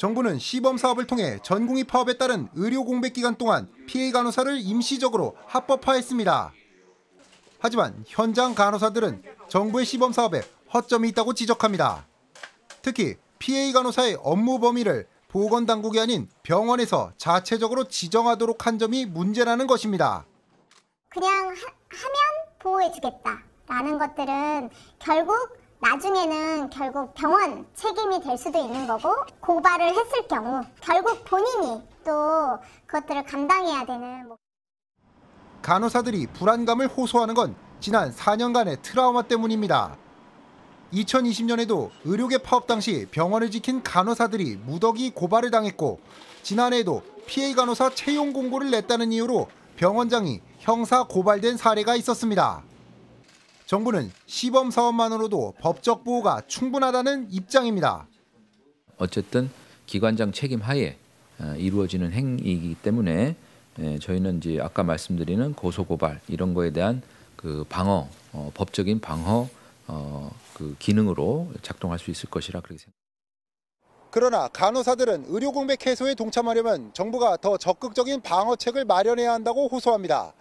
정부는 시범 사업을 통해 전공의 파업에 따른 의료 공백 기간 동안 PA 간호사를 임시적으로 합법화했습니다. 하지만 현장 간호사들은 정부의 시범 사업에 허점이 있다고 지적합니다. 특히 PA 간호사의 업무 범위를 보건당국이 아닌 병원에서 자체적으로 지정하도록 한 점이 문제라는 것입니다. 그냥 하면 보호해주겠다라는 것들은 나중에는 결국 병원 책임이 될 수도 있는 거고, 고발을 했을 경우 결국 본인이 또 그것들을 감당해야 되는. 간호사들이 불안감을 호소하는 건 지난 4년간의 트라우마 때문입니다. 2020년에도 의료계 파업 당시 병원을 지킨 간호사들이 무더기 고발을 당했고, 지난해에도 PA 간호사 채용 공고를 냈다는 이유로 병원장이 형사 고발된 사례가 있었습니다. 정부는 시범 사업만으로도 법적 보호가 충분하다는 입장입니다. 어쨌든 기관장 책임 하에 이루어지는 행위이기 때문에 저희는 이제 아까 말씀드리는 고소 고발 이런 거에 대한 그 방어, 법적인 방어 그 기능으로 작동할 수 있을 것이라 그렇게 생각합니다. 그러나 간호사들은 의료 공백 해소에 동참하려면 정부가 더 적극적인 방어책을 마련해야 한다고 호소합니다.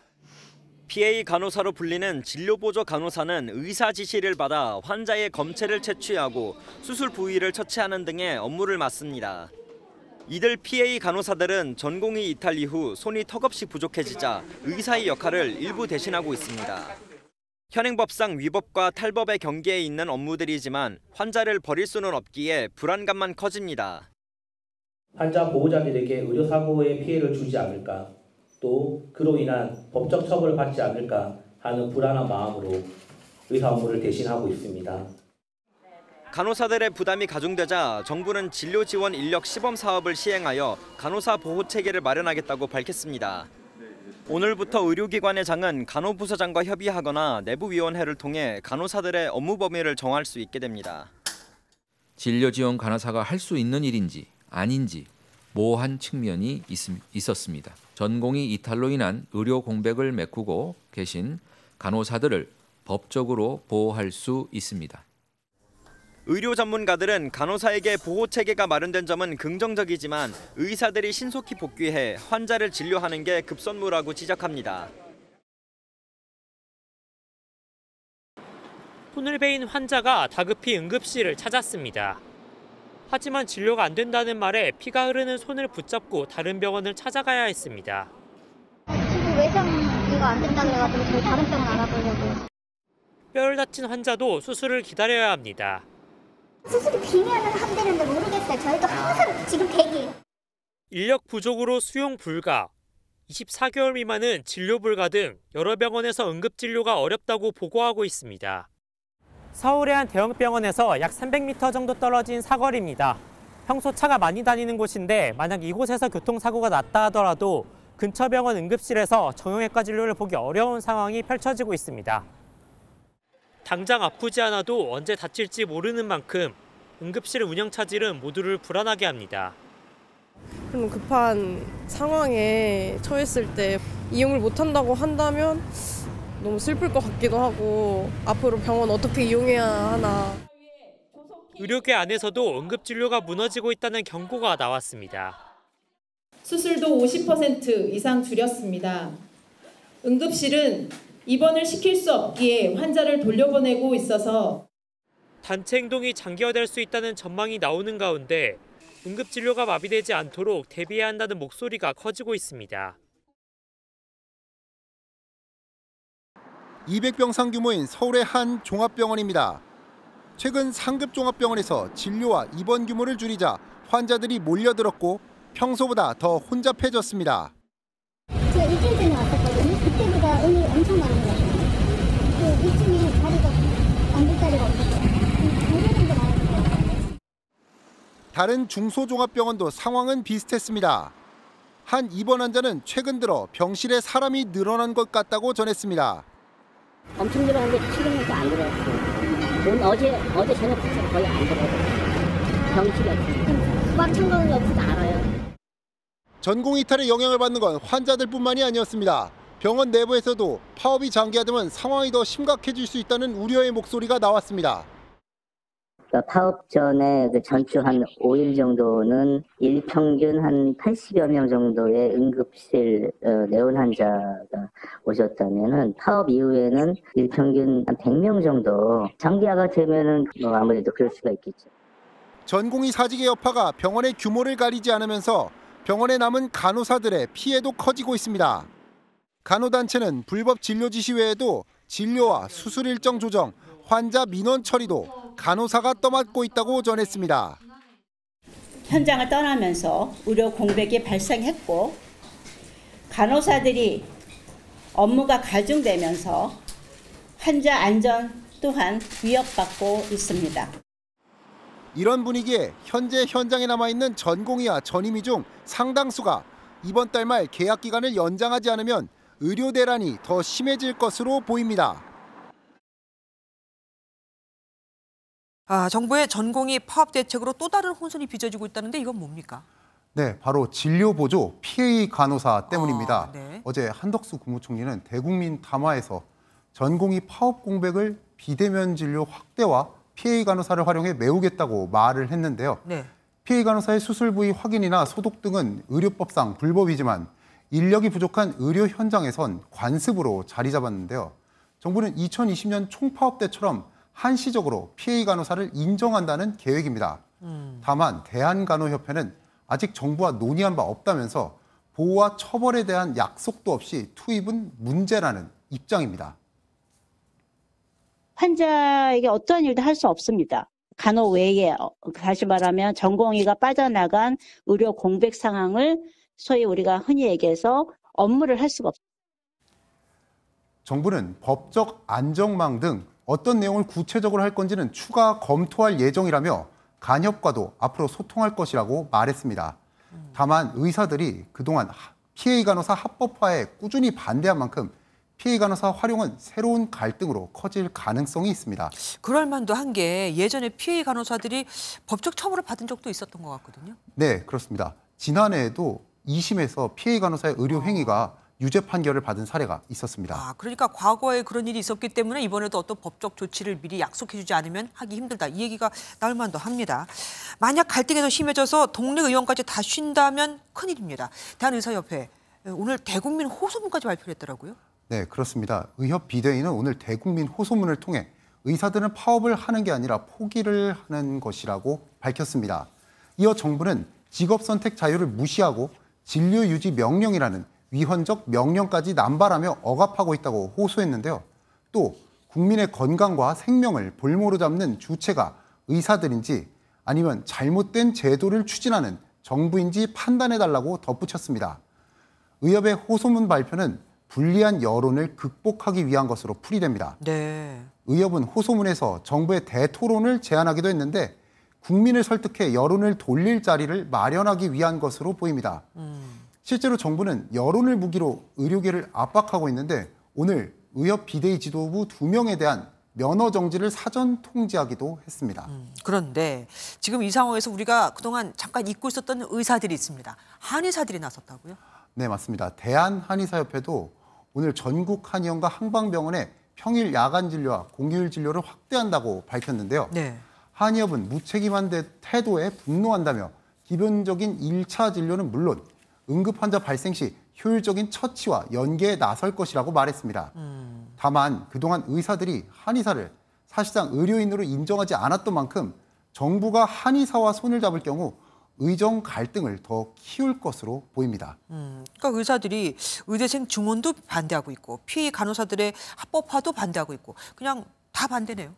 PA 간호사로 불리는 진료보조 간호사는 의사 지시를 받아 환자의 검체를 채취하고 수술 부위를 처치하는 등의 업무를 맡습니다. 이들 PA 간호사들은 전공의 이탈 이후 손이 턱없이 부족해지자 의사의 역할을 일부 대신하고 있습니다. 현행법상 위법과 탈법의 경계에 있는 업무들이지만 환자를 버릴 수는 없기에 불안감만 커집니다. 환자 보호자들에게 의료사고의 피해를 주지 않을까, 또 그로 인한 법적 처벌을 받지 않을까 하는 불안한 마음으로 의사 업무를 대신하고 있습니다. 간호사들의 부담이 가중되자 정부는 진료 지원 인력 시범 사업을 시행하여 간호사 보호 체계를 마련하겠다고 밝혔습니다. 오늘부터 의료기관의 간호부서장과 협의하거나 내부위원회를 통해 간호사들의 업무 범위를 정할 수 있게 됩니다. 진료 지원 간호사가 할 수 있는 일인지 아닌지 모호한 측면이 있었습니다. 전공의 이탈로 인한 의료 공백을 메꾸고 계신 간호사들을 법적으로 보호할 수 있습니다. 의료 전문가들은 간호사에게 보호 체계가 마련된 점은 긍정적이지만 의사들이 신속히 복귀해 환자를 진료하는 게 급선무라고 지적합니다. 손을 베인 환자가 다급히 응급실을 찾았습니다. 하지만 진료가 안 된다는 말에 피가 흐르는 손을 붙잡고 다른 병원을 찾아가야 했습니다. 지금 외정이가 안 된다 그래가지고 저희 다른 병원 알아보려고요. 뼈를 다친 환자도 수술을 기다려야 합니다. 수술이 비면은 한대는데 모르겠어요. 저희도 항상 지금 대기. 인력 부족으로 수용 불가, 24개월 미만은 진료 불가 등 여러 병원에서 응급진료가 어렵다고 보고하고 있습니다. 서울의 한 대형병원에서 약 300m 정도 떨어진 사거리입니다. 평소 차가 많이 다니는 곳인데 만약 이곳에서 교통사고가 났다 하더라도 근처 병원 응급실에서 정형외과 진료를 보기 어려운 상황이 펼쳐지고 있습니다. 당장 아프지 않아도 언제 다칠지 모르는 만큼 응급실 운영 차질은 모두를 불안하게 합니다. 그럼 급한 상황에 처했을 때 이용을 못한다고 한다면 너무 슬플 것 같기도 하고, 앞으로 병원 어떻게 이용해야 하나. 의료계 안에서도 응급진료가 무너지고 있다는 경고가 나왔습니다. 수술도 50% 이상 줄였습니다. 응급실은 입원을 시킬 수 없기에 환자를 돌려보내고 있어서 단체 행동이 장기화될 수 있다는 전망이 나오는 가운데 응급진료가 마비되지 않도록 대비해야 한다는 목소리가 커지고 있습니다. 200병상 규모인 서울의 한 종합병원입니다. 최근 상급 종합병원에서 진료와 입원 규모를 줄이자 환자들이 몰려들었고 평소보다 더 혼잡해졌습니다. 제가 일주일 전에 왔었거든요. 그때보다 오늘 엄청 많은 것 같아요. 그 2층에 자리가 앉을 자리가 없었어요. 정도 많았어요. 다른 중소종합병원도 상황은 비슷했습니다. 한 입원 환자는 최근 들어 병실에 사람이 늘어난 것 같다고 전했습니다. 엄청 늘어났는데 지금은 또 안 늘어났어요. 어제 저녁부터 거의 안 들어요. 병실이 없으니까. 수박창동이 없어도 알아요. 전공 이탈의 영향을 받는 건 환자들뿐만이 아니었습니다. 병원 내부에서도 파업이 장기화되면 상황이 더 심각해질 수 있다는 우려의 목소리가 나왔습니다. 그러니까 파업 전에 그 전주 한 5일 정도는 일평균 한 80여 명 정도의 응급실 내원 환자가 오셨다면은 파업 이후에는 일평균 한 100명 정도 장기화가 되면은 아무래도 그럴 수가 있겠죠. 전공의 사직의 여파가 병원의 규모를 가리지 않으면서 병원에 남은 간호사들의 피해도 커지고 있습니다. 간호단체는 불법 진료 지시 외에도 진료와 수술 일정 조정, 환자 민원 처리도 간호사가 떠맡고 있다고 전했습니다. 현장을 떠나면서 의료 공백이 발생했고 간호사들이 업무가 가중되면서 환자 안전 또한 위협받고 있습니다. 이런 분위기에 현재 현장에 남아있는 전공의와 전임의 중 상당수가 이번 달 말 계약 기간을 연장하지 않으면 의료 대란이 더 심해질 것으로 보입니다. 정부의 전공의 파업 대책으로 또 다른 혼선이 빚어지고 있다는데 이건 뭡니까? 네, 바로 진료보조 PA 간호사 때문입니다. 네. 어제 한덕수 국무총리는 대국민 담화에서 전공의 파업 공백을 비대면 진료 확대와 PA 간호사를 활용해 메우겠다고 말을 했는데요. 네. PA 간호사의 수술 부위 확인이나 소독 등은 의료법상 불법이지만 인력이 부족한 의료 현장에선 관습으로 자리 잡았는데요. 정부는 2020년 총파업 때처럼 한시적으로 PA 간호사를 인정한다는 계획입니다. 다만 대한간호협회는 아직 정부와 논의한 바 없다면서 보호와 처벌에 대한 약속도 없이 투입은 문제라는 입장입니다. 환자에게 어떠한 일도 할 수 없습니다. 간호 외에 다시 말하면 전공의가 빠져나간 의료 공백 상황을 소위 우리가 흔히 얘기해서 업무를 할 수가 없습니다. 정부는 법적 안정망 등 어떤 내용을 구체적으로 할 건지는 추가 검토할 예정이라며 간협과도 앞으로 소통할 것이라고 말했습니다. 다만 의사들이 그동안 PA 간호사 합법화에 꾸준히 반대한 만큼 PA 간호사 활용은 새로운 갈등으로 커질 가능성이 있습니다. 그럴 만도 한 게 예전에 PA 간호사들이 법적 처벌을 받은 적도 있었던 것 같거든요. 네, 그렇습니다. 지난해에도 2심에서 PA 간호사의 의료 행위가 유죄 판결을 받은 사례가 있었습니다. 그러니까 과거에 그런 일이 있었기 때문에 이번에도 어떤 법적 조치를 미리 약속해주지 않으면 하기 힘들다. 이 얘기가 나올 만도 합니다. 만약 갈등이 더 심해져서 동네 의원까지 다 쉰다면 큰일입니다. 대한의사협회 오늘 대국민 호소문까지 발표를 했더라고요. 네, 그렇습니다. 의협 비대위는 오늘 대국민 호소문을 통해 의사들은 파업을 하는 게 아니라 포기를 하는 것이라고 밝혔습니다. 이어 정부는 직업선택 자유를 무시하고 진료 유지 명령이라는 위헌적 명령까지 남발하며 억압하고 있다고 호소했는데요. 또 국민의 건강과 생명을 볼모로 잡는 주체가 의사들인지 아니면 잘못된 제도를 추진하는 정부인지 판단해달라고 덧붙였습니다. 의협의 호소문 발표는 불리한 여론을 극복하기 위한 것으로 풀이됩니다. 네. 의협은 호소문에서 정부의 대토론을 제안하기도 했는데 국민을 설득해 여론을 돌릴 자리를 마련하기 위한 것으로 보입니다. 실제로 정부는 여론을 무기로 의료계를 압박하고 있는데 오늘 의협 비대위 지도부 2명에 대한 면허 정지를 사전 통지하기도 했습니다. 그런데 지금 이 상황에서 우리가 그동안 잠깐 잊고 있었던 의사들이 있습니다. 한의사들이 나섰다고요? 네, 맞습니다. 대한한의사협회도 오늘 전국 한의원과 한방병원에 평일 야간 진료와 공휴일 진료를 확대한다고 밝혔는데요. 네. 한의협은 무책임한 태도에 분노한다며 기본적인 1차 진료는 물론 응급 환자 발생 시 효율적인 처치와 연계에 나설 것이라고 말했습니다. 다만 그동안 의사들이 한의사를 사실상 의료인으로 인정하지 않았던 만큼 정부가 한의사와 손을 잡을 경우 의정 갈등을 더 키울 것으로 보입니다. 그러니까 의사들이 의대생 증원도 반대하고 있고 PA 간호사들의 합법화도 반대하고 있고 그냥 다 반대네요.